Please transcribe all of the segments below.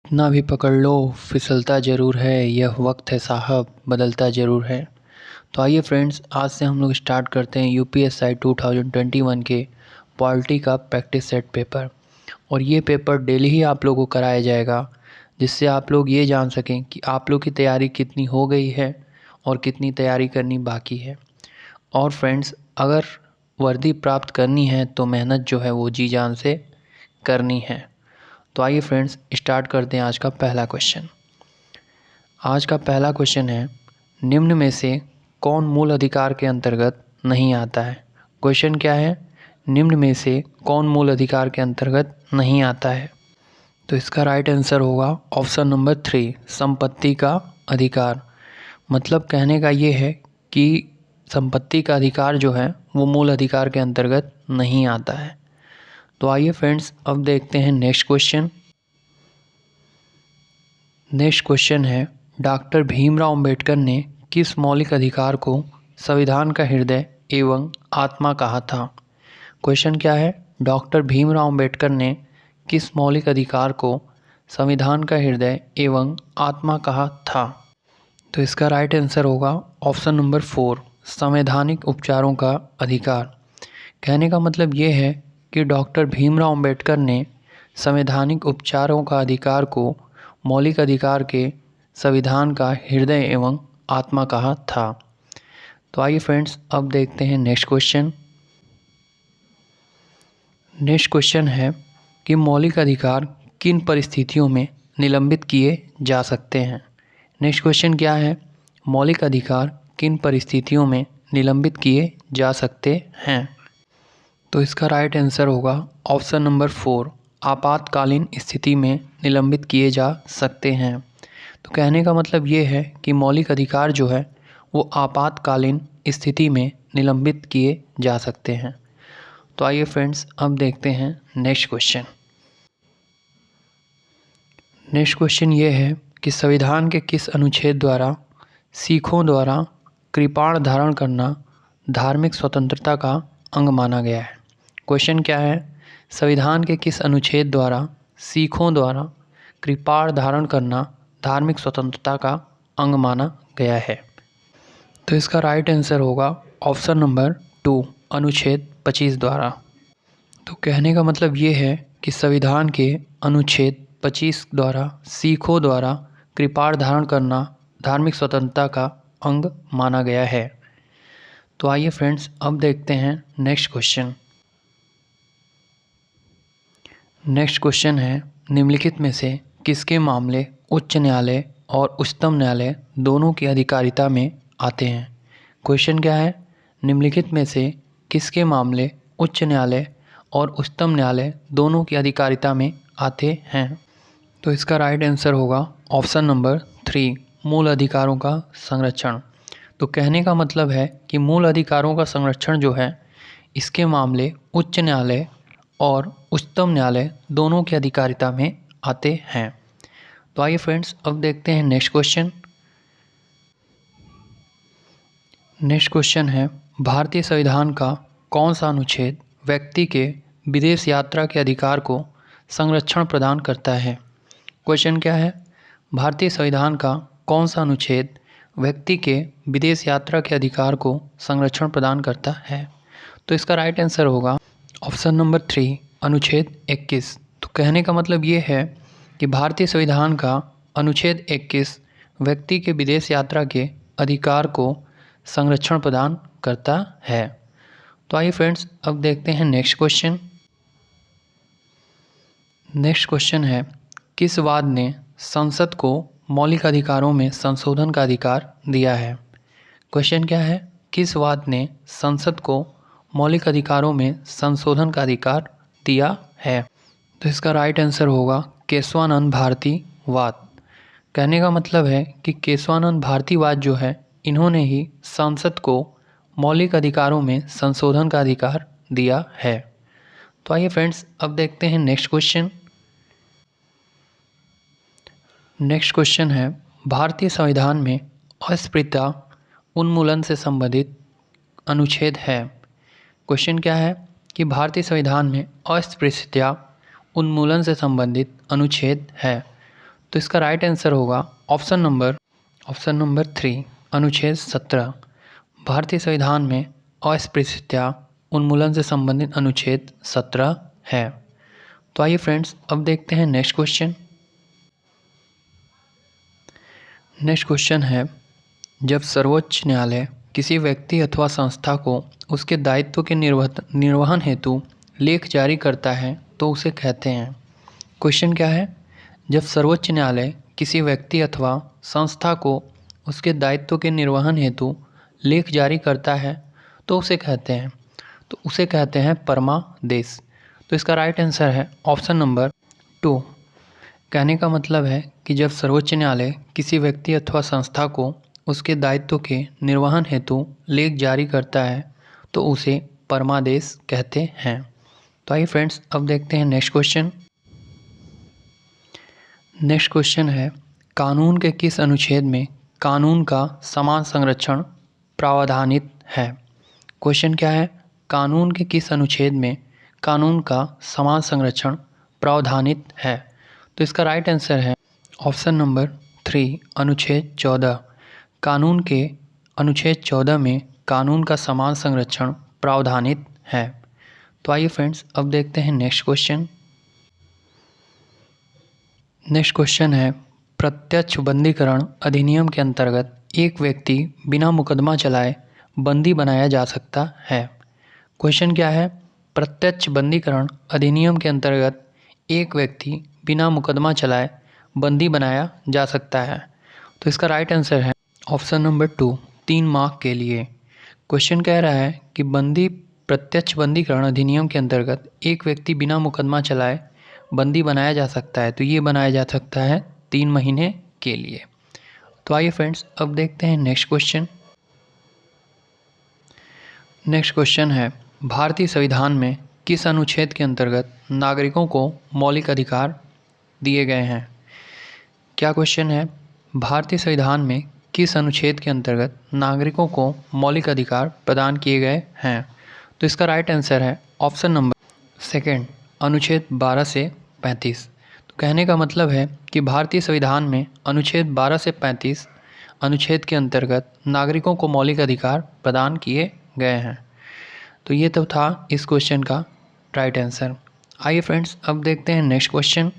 कितना भी पकड़ लो फिसलता ज़रूर है, यह वक्त है साहब बदलता ज़रूर है। तो आइए फ्रेंड्स, आज से हम लोग स्टार्ट करते हैं यूपीएससी 2021 के पॉलिटी का प्रैक्टिस सेट पेपर। और ये पेपर डेली ही आप लोगों को कराया जाएगा, जिससे आप लोग ये जान सकें कि आप लोग की तैयारी कितनी हो गई है और कितनी तैयारी करनी बाकी है। और फ्रेंड्स, अगर वर्दी प्राप्त करनी है तो मेहनत जो है वो जी जान से करनी है। तो आइए फ्रेंड्स, स्टार्ट करते हैं आज का पहला क्वेश्चन। आज का पहला क्वेश्चन है, निम्न में से कौन मूल अधिकार के अंतर्गत नहीं आता है। क्वेश्चन क्या है, निम्न में से कौन मूल अधिकार के अंतर्गत नहीं आता है। तो इसका राइट आंसर होगा ऑप्शन नंबर 3, संपत्ति का अधिकार। मतलब कहने का ये है कि संपत्ति का अधिकार जो है वो मूल अधिकार के अंतर्गत नहीं आता है। तो आइए फ्रेंड्स, अब देखते हैं नेक्स्ट क्वेश्चन। नेक्स्ट क्वेश्चन है, डॉक्टर भीमराव अंबेडकर ने किस मौलिक अधिकार को संविधान का हृदय एवं आत्मा कहा था। क्वेश्चन क्या है, डॉक्टर भीमराव अंबेडकर ने किस मौलिक अधिकार को संविधान का हृदय एवं आत्मा कहा था। तो इसका राइट आंसर होगा ऑप्शन नंबर 4, संवैधानिक उपचारों का अधिकार। कहने का मतलब ये है कि डॉक्टर भीमराव अंबेडकर ने संवैधानिक उपचारों का अधिकार को मौलिक अधिकार के संविधान का हृदय एवं आत्मा कहा था। तो आइए फ्रेंड्स, अब देखते हैं नेक्स्ट क्वेश्चन। नेक्स्ट क्वेश्चन है कि मौलिक अधिकार किन परिस्थितियों में निलंबित किए जा सकते हैं। नेक्स्ट क्वेश्चन क्या है, मौलिक अधिकार किन परिस्थितियों में निलंबित किए जा सकते हैं। तो इसका राइट आंसर होगा ऑप्शन नंबर 4, आपातकालीन स्थिति में निलंबित किए जा सकते हैं। तो कहने का मतलब ये है कि मौलिक अधिकार जो है वो आपातकालीन स्थिति में निलंबित किए जा सकते हैं। तो आइए फ्रेंड्स, अब देखते हैं नेक्स्ट क्वेश्चन। नेक्स्ट क्वेश्चन ये है कि संविधान के किस अनुच्छेद द्वारा सिखों द्वारा कृपाण धारण करना धार्मिक स्वतंत्रता का अंग माना गया है। क्वेश्चन क्या है, संविधान के किस अनुच्छेद द्वारा सिखों द्वारा कृपाण धारण करना धार्मिक स्वतंत्रता का अंग माना गया है। तो इसका राइट आंसर होगा ऑप्शन नंबर 2, अनुच्छेद 25 द्वारा। तो कहने का मतलब ये है कि संविधान के अनुच्छेद 25 द्वारा सिखों द्वारा कृपाण धारण करना धार्मिक स्वतंत्रता का अंग माना गया है। तो आइए फ्रेंड्स, अब देखते हैं नेक्स्ट क्वेश्चन। नेक्स्ट क्वेश्चन है, निम्नलिखित में से किसके मामले उच्च न्यायालय और उच्चतम न्यायालय दोनों की अधिकारिता में आते हैं। क्वेश्चन क्या है, निम्नलिखित में से किसके मामले उच्च न्यायालय और उच्चतम न्यायालय दोनों की अधिकारिता में आते हैं। तो इसका राइट आंसर होगा ऑप्शन नंबर 3, मूल अधिकारों का संरक्षण। तो कहने का मतलब है कि मूल अधिकारों का संरक्षण जो है इसके मामले उच्च न्यायालय और उच्चतम न्यायालय दोनों की अधिकारिता में आते हैं। तो आइए फ्रेंड्स, अब देखते हैं नेक्स्ट क्वेश्चन। नेक्स्ट क्वेश्चन है, भारतीय संविधान का कौन सा अनुच्छेद व्यक्ति के विदेश यात्रा के अधिकार को संरक्षण प्रदान करता है। क्वेश्चन क्या है, भारतीय संविधान का कौन सा अनुच्छेद व्यक्ति के विदेश यात्रा के अधिकार को संरक्षण प्रदान करता है। तो इसका राइट आंसर होगा ऑप्शन नंबर 3, अनुच्छेद 21। तो कहने का मतलब ये है कि भारतीय संविधान का अनुच्छेद 21 व्यक्ति के विदेश यात्रा के अधिकार को संरक्षण प्रदान करता है। तो आइए फ्रेंड्स, अब देखते हैं नेक्स्ट क्वेश्चन। नेक्स्ट क्वेश्चन है, किस वाद ने संसद को मौलिक अधिकारों में संशोधन का अधिकार दिया है। क्वेश्चन क्या है, किस वाद ने संसद को मौलिक अधिकारों में संशोधन का अधिकार दिया है। तो इसका राइट आंसर होगा केशवानंद भारती वाद। कहने का मतलब है कि केशवानंद भारती वाद जो है इन्होंने ही संसद को मौलिक अधिकारों में संशोधन का अधिकार दिया है। तो आइए फ्रेंड्स, अब देखते हैं नेक्स्ट क्वेश्चन। नेक्स्ट क्वेश्चन है, भारतीय संविधान में अस्पृश्यता उन्मूलन से संबंधित अनुच्छेद है। क्वेश्चन क्या है कि भारतीय संविधान में अस्पृश्यता उन्मूलन से संबंधित अनुच्छेद है। तो इसका राइट आंसर होगा ऑप्शन नंबर 3 अनुच्छेद 17। भारतीय संविधान में अस्पृश्यता उन्मूलन से संबंधित अनुच्छेद 17 है। तो आइए फ्रेंड्स, अब देखते हैं नेक्स्ट क्वेश्चन। नेक्स्ट क्वेश्चन है, जब सर्वोच्च न्यायालय किसी व्यक्ति अथवा संस्था को उसके दायित्व के निर्वहन हेतु लेख जारी करता है तो उसे कहते हैं। क्वेश्चन क्या है? जब सर्वोच्च न्यायालय किसी व्यक्ति अथवा संस्था को उसके दायित्व के निर्वहन हेतु लेख जारी करता है तो उसे कहते हैं। तो उसे कहते हैं परमादेश। तो इसका राइट आंसर है ऑप्शन नंबर 2। कहने का मतलब है कि जब सर्वोच्च न्यायालय किसी व्यक्ति अथवा संस्था को उसके दायित्व के निर्वहन हेतु लेख जारी करता है तो उसे परमादेश कहते हैं। तो आइए फ्रेंड्स, अब देखते हैं नेक्स्ट क्वेश्चन। नेक्स्ट क्वेश्चन है, कानून के किस अनुच्छेद में कानून का समान संरक्षण प्रावधानित है? क्वेश्चन क्या है? कानून के किस अनुच्छेद में कानून का समान संरक्षण प्रावधानित है? तो इसका राइट आंसर है ऑप्शन नंबर 3 अनुच्छेद 14। कानून के अनुच्छेद 14 में कानून का समान संरक्षण प्रावधानित है। तो आइए फ्रेंड्स, अब देखते हैं नेक्स्ट क्वेश्चन। नेक्स्ट क्वेश्चन है, प्रत्यक्ष बंदीकरण अधिनियम के अंतर्गत एक व्यक्ति बिना मुकदमा चलाए बंदी बनाया जा सकता है। क्वेश्चन क्या है? प्रत्यक्ष बंदीकरण अधिनियम के अंतर्गत एक व्यक्ति बिना मुकदमा चलाए बंदी बनाया जा सकता है। तो इसका राइट आंसर है ऑप्शन नंबर 2 3 माह के लिए। क्वेश्चन कह रहा है कि प्रत्यक्ष बंदीकरण अधिनियम के अंतर्गत एक व्यक्ति बिना मुकदमा चलाए बंदी बनाया जा सकता है। तो ये बनाया जा सकता है 3 महीने के लिए। तो आइए फ्रेंड्स, अब देखते हैं नेक्स्ट क्वेश्चन। नेक्स्ट क्वेश्चन है, भारतीय संविधान में किस अनुच्छेद के अंतर्गत नागरिकों को मौलिक अधिकार दिए गए हैं? क्या क्वेश्चन है? भारतीय संविधान में किस अनुच्छेद के अंतर्गत नागरिकों को मौलिक अधिकार प्रदान किए गए हैं? तो इसका राइट आंसर है ऑप्शन नंबर 2 अनुच्छेद 12 से 35। तो कहने का मतलब है कि भारतीय संविधान में अनुच्छेद 12 से 35 अनुच्छेद के अंतर्गत नागरिकों को मौलिक अधिकार प्रदान किए गए हैं। तो ये तो था इस क्वेश्चन का राइट आंसर। आइए फ्रेंड्स, अब देखते हैं नेक्स्ट क्वेश्चन।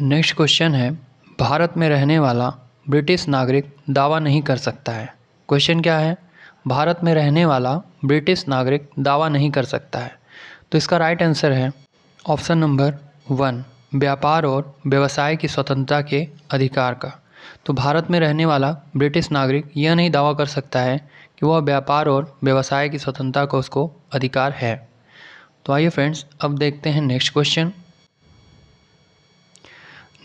नेक्स्ट क्वेश्चन है, भारत में रहने वाला ब्रिटिश नागरिक दावा नहीं कर सकता है। क्वेश्चन क्या है? भारत में रहने वाला ब्रिटिश नागरिक दावा नहीं कर सकता है। तो इसका राइट आंसर है ऑप्शन नंबर 1 व्यापार और व्यवसाय की स्वतंत्रता के अधिकार का। तो भारत में रहने वाला ब्रिटिश नागरिक यह नहीं दावा कर सकता है कि वह व्यापार और व्यवसाय की स्वतंत्रता का उसको अधिकार है। तो आइए फ्रेंड्स, अब देखते हैं नेक्स्ट क्वेश्चन।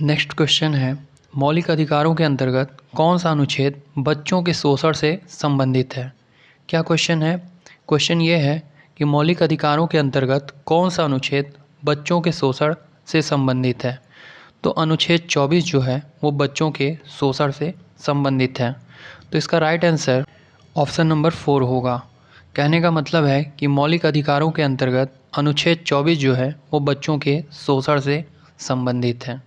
नेक्स्ट क्वेश्चन है, मौलिक अधिकारों के अंतर्गत कौन सा अनुच्छेद बच्चों के शोषण से संबंधित है? क्या क्वेश्चन है? क्वेश्चन ये है कि मौलिक अधिकारों के अंतर्गत कौन सा अनुच्छेद बच्चों के शोषण से संबंधित है? तो अनुच्छेद 24 जो है वो बच्चों के शोषण से संबंधित है। तो इसका राइट आंसर ऑप्शन नंबर 4 होगा। कहने का मतलब है कि मौलिक अधिकारों के अंतर्गत अनुच्छेद 24 जो है वो बच्चों के शोषण से संबंधित है।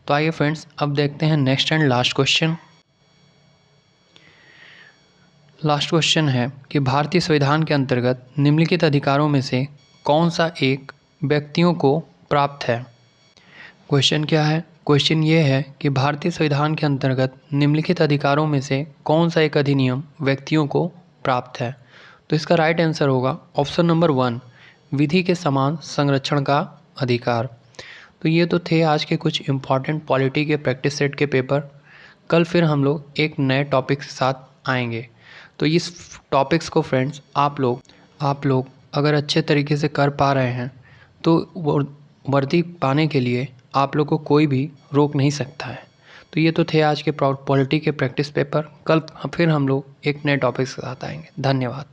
तो आइए फ्रेंड्स, अब देखते हैं next and last question. Last question है कि भारतीय संविधान के अंतर्गत निम्नलिखित अधिकारों में से कौन सा एक व्यक्तियों को प्राप्त है? क्वेश्चन क्या है? क्वेश्चन ये है कि भारतीय संविधान के अंतर्गत निम्नलिखित अधिकारों में से कौन सा एक अधिनियम व्यक्तियों को प्राप्त है? तो इसका राइट आंसर होगा ऑप्शन नंबर 1 विधि के समान संरक्षण का अधिकार। तो ये तो थे आज के कुछ इम्पॉर्टेंट पॉलिटी के प्रैक्टिस सेट के पेपर। कल फिर हम लोग एक नए टॉपिक के साथ आएंगे। तो इस टॉपिक्स को फ्रेंड्स आप लोग अगर अच्छे तरीके से कर पा रहे हैं तो वर्दी पाने के लिए आप लोग को कोई भी रोक नहीं सकता है। तो ये तो थे आज के पॉलिटी के प्रैक्टिस पेपर। कल फिर हम लोग एक नए टॉपिक के साथ आएंगे। धन्यवाद।